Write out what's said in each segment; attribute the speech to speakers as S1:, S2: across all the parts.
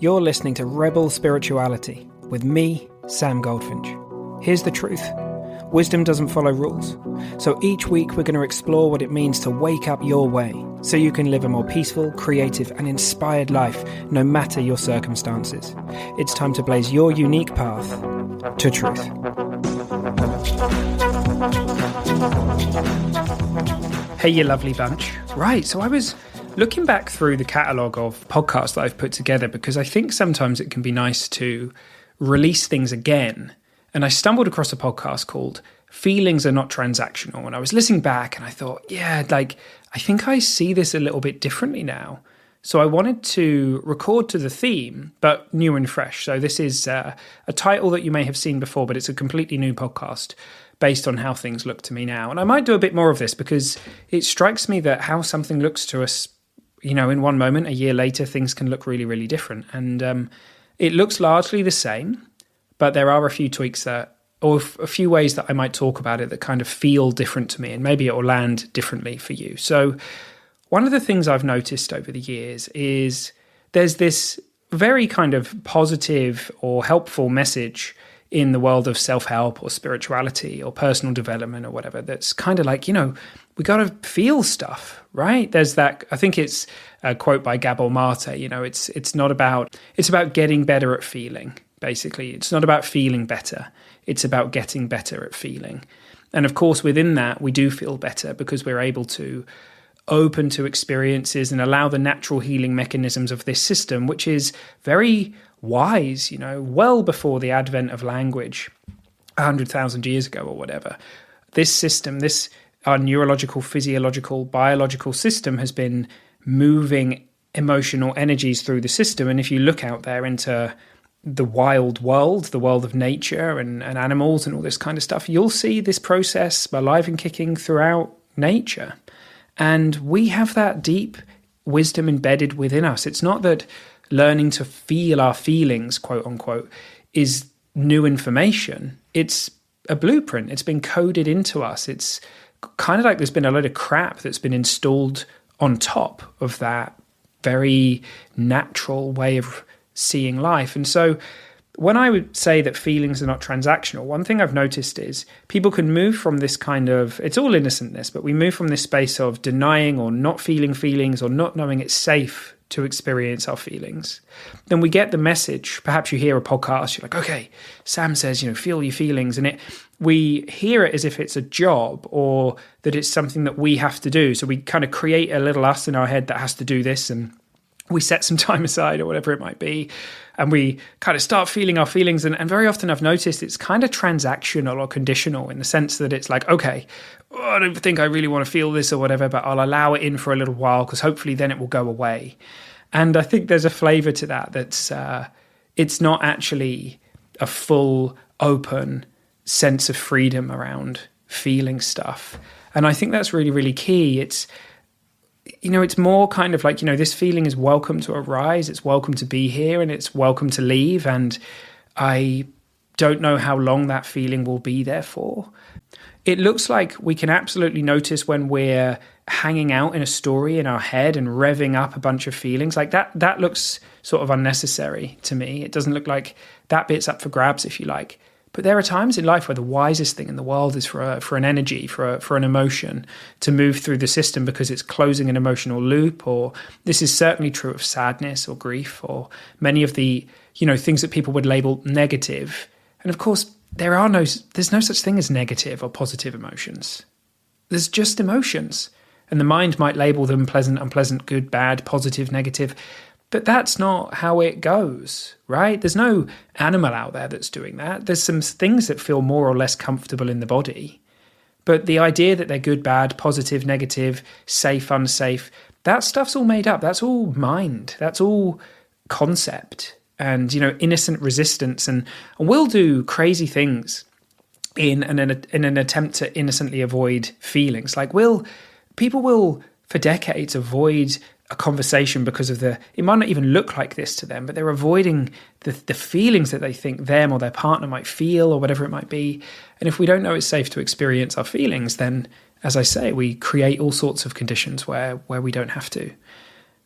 S1: You're listening to Rebel Spirituality with me, Sam Goldfinch. Here's the truth. Wisdom doesn't follow rules. So each week we're going to explore what it means to wake up your way so you can live a more peaceful, creative and inspired life no matter your circumstances. It's time to blaze your unique path to truth. Hey, you lovely bunch. Right, so I was looking back through the catalogue of podcasts that I've put together because I think sometimes it can be nice to release things again. And I stumbled across a podcast called Feelings Are Not Transactional. And I was listening back and I thought, I think I see this a little bit differently now. So I wanted to record to the theme, but new and fresh. So this is a title that you may have seen before, but it's a completely new podcast based on how things look to me now. And I might do a bit more of this because it strikes me that how something looks to us, in one moment, a year later, things can look really, really different. And it looks largely the same, but there are a few tweaks or a few ways that I might talk about it that kind of feel different to me, and maybe it will land differently for you. So one of the things I've noticed over the years is there's this very kind of positive or helpful message in the world of self-help or spirituality or personal development or whatever that's kind of like, we got to feel stuff, right? There's that, I think it's a quote by Gabor Mate, it's about getting better at feeling, basically. It's not about feeling better. It's about getting better at feeling. And of course, within that, we do feel better because we're able to open to experiences and allow the natural healing mechanisms of this system, which is very wise, well before the advent of language 100,000 years ago or whatever. This system, our neurological, physiological, biological system has been moving emotional energies through the system. And if you look out there into the wild world, the world of nature and animals and all this kind of stuff, you'll see this process alive and kicking throughout nature. And we have that deep wisdom embedded within us. It's not that learning to feel our feelings, quote unquote, is new information. It's a blueprint. It's been coded into us. It's kind of like there's been a load of crap that's been installed on top of that very natural way of seeing life. And so when I would say that feelings are not transactional, one thing I've noticed is people can move from this kind of, it's all innocentness, but we move from this space of denying or not feeling feelings or not knowing it's safe to experience our feelings. Then we get the message, perhaps you hear a podcast, you're like, okay, Sam says, feel your feelings. And we hear it as if it's a job or that it's something that we have to do. So we kind of create a little us in our head that has to do this, and we set some time aside or whatever it might be, and we kind of start feeling our feelings. And very often I've noticed it's kind of transactional or conditional in the sense that it's like, okay, I don't think I really want to feel this or whatever, but I'll allow it in for a little while because hopefully then it will go away. And I think there's a flavor to that that's it's not actually a full, open sense of freedom around feeling stuff. And I think that's really, really key. It's more kind of like, this feeling is welcome to arise, it's welcome to be here, and it's welcome to leave. And I don't know how long that feeling will be there for. It looks like we can absolutely notice when we're hanging out in a story in our head and revving up a bunch of feelings. Like that looks sort of unnecessary to me. It doesn't look like that bit's up for grabs, if you like. But there are times in life where the wisest thing in the world is for an energy, for an emotion to move through the system because it's closing an emotional loop. Or this is certainly true of sadness or grief or many of the things that people would label negative. And of course, there's no such thing as negative or positive emotions. There's just emotions. And the mind might label them pleasant, unpleasant, good, bad, positive, negative. But that's not how it goes, right? There's no animal out there that's doing that. There's some things that feel more or less comfortable in the body. But the idea that they're good, bad, positive, negative, safe, unsafe, that stuff's all made up. That's all mind. That's all concept and, innocent resistance. And we'll do crazy things in an attempt to innocently avoid feelings. Like people will, for decades, avoid a conversation because of it might not even look like this to them, but they're avoiding the feelings that they think them or their partner might feel or whatever it might be. And if we don't know it's safe to experience our feelings, then, as I say, we create all sorts of conditions where we don't have to.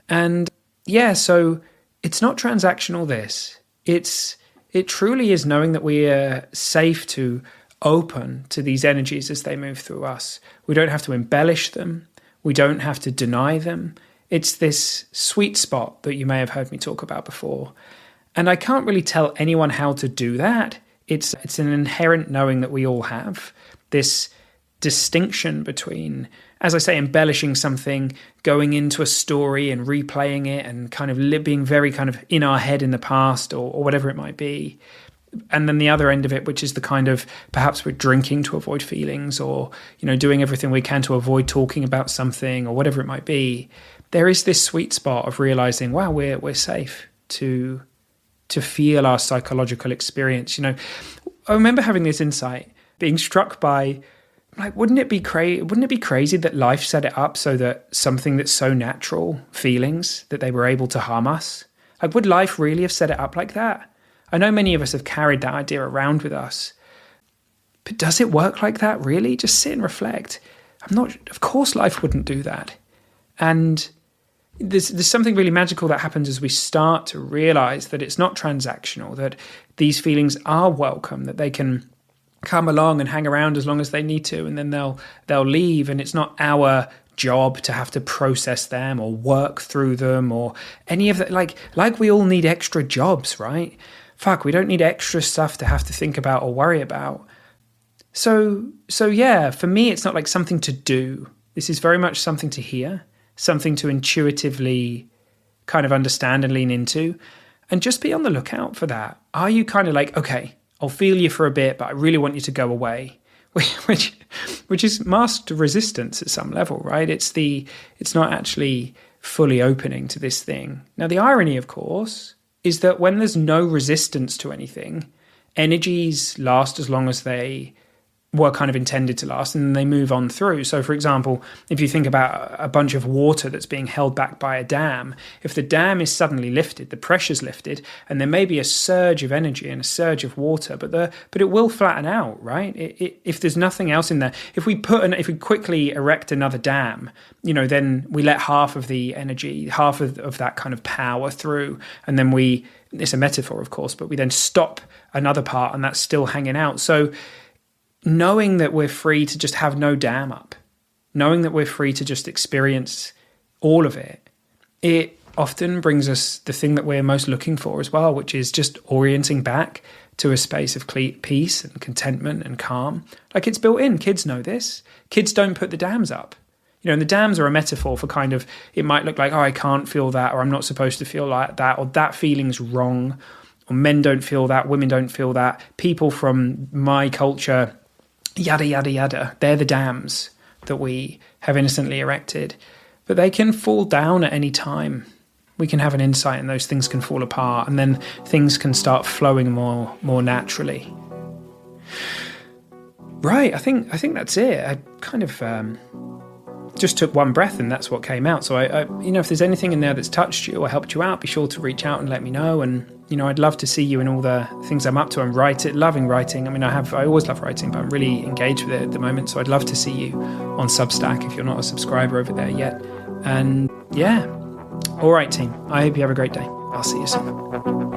S1: And yeah, so it's not transactional, this. It truly is knowing that we are safe to open to these energies as they move through us. We don't have to embellish them. We don't have to deny them. It's this sweet spot that you may have heard me talk about before. And I can't really tell anyone how to do that. It's an inherent knowing that we all have. This distinction between, as I say, embellishing something, going into a story and replaying it and kind of being very kind of in our head in the past or whatever it might be. And then the other end of it, which is the kind of, perhaps we're drinking to avoid feelings, or, doing everything we can to avoid talking about something or whatever it might be. There is this sweet spot of realizing, wow, we're safe to feel our psychological experience. I remember having this insight, being struck by, like, wouldn't it be crazy that life set it up so that something that's so natural, feelings, that they were able to harm us? Like, would life really have set it up like that? I know many of us have carried that idea around with us, but does it work like that, really? Just sit and reflect. Of course life wouldn't do that. And there's something really magical that happens as we start to realize that it's not transactional, that these feelings are welcome, that they can come along and hang around as long as they need to, and then they'll leave, and it's not our job to have to process them or work through them or any of that. Like we all need extra jobs, right? Fuck, we don't need extra stuff to have to think about or worry about. So yeah, for me, it's not like something to do. This is very much something to hear, something to intuitively kind of understand and lean into, and just be on the lookout for that. Are you kind of like, okay, I'll feel you for a bit, but I really want you to go away, which is masked resistance at some level, right? It's not actually fully opening to this thing. Now, the irony, of course, is that when there's no resistance to anything, energies last as long as they were kind of intended to last, and then they move on through. So, for example, if you think about a bunch of water that's being held back by a dam, if the dam is suddenly lifted, the pressure's lifted, and there may be a surge of energy and a surge of water, but it will flatten out, right? If there's nothing else in there, if we quickly erect another dam, then we let half of the energy, half of that kind of power through, and then it's a metaphor, of course, but we then stop another part, and that's still hanging out. So, knowing that we're free to just have no dam up, knowing that we're free to just experience all of it, it often brings us the thing that we're most looking for as well, which is just orienting back to a space of peace and contentment and calm. Like, it's built in. Kids know this. Kids don't put the dams up. And the dams are a metaphor for kind of, it might look like, oh, I can't feel that, or I'm not supposed to feel like that, or that feeling's wrong, or men don't feel that, women don't feel that, people from my culture, yada, yada, yada. They're the dams that we have innocently erected. But they can fall down at any time. We can have an insight and those things can fall apart, and then things can start flowing more naturally. Right, I think that's it. I kind of just took one breath and that's what came out. So I if there's anything in there that's touched you or helped you out, be sure to reach out and let me know. And I'd love to see you in all the things I'm up to. I'm loving writing. I mean, I always love writing, but I'm really engaged with it at the moment. So I'd love to see you on Substack if you're not a subscriber over there yet. And yeah, all right, team. I hope you have a great day. I'll see you soon.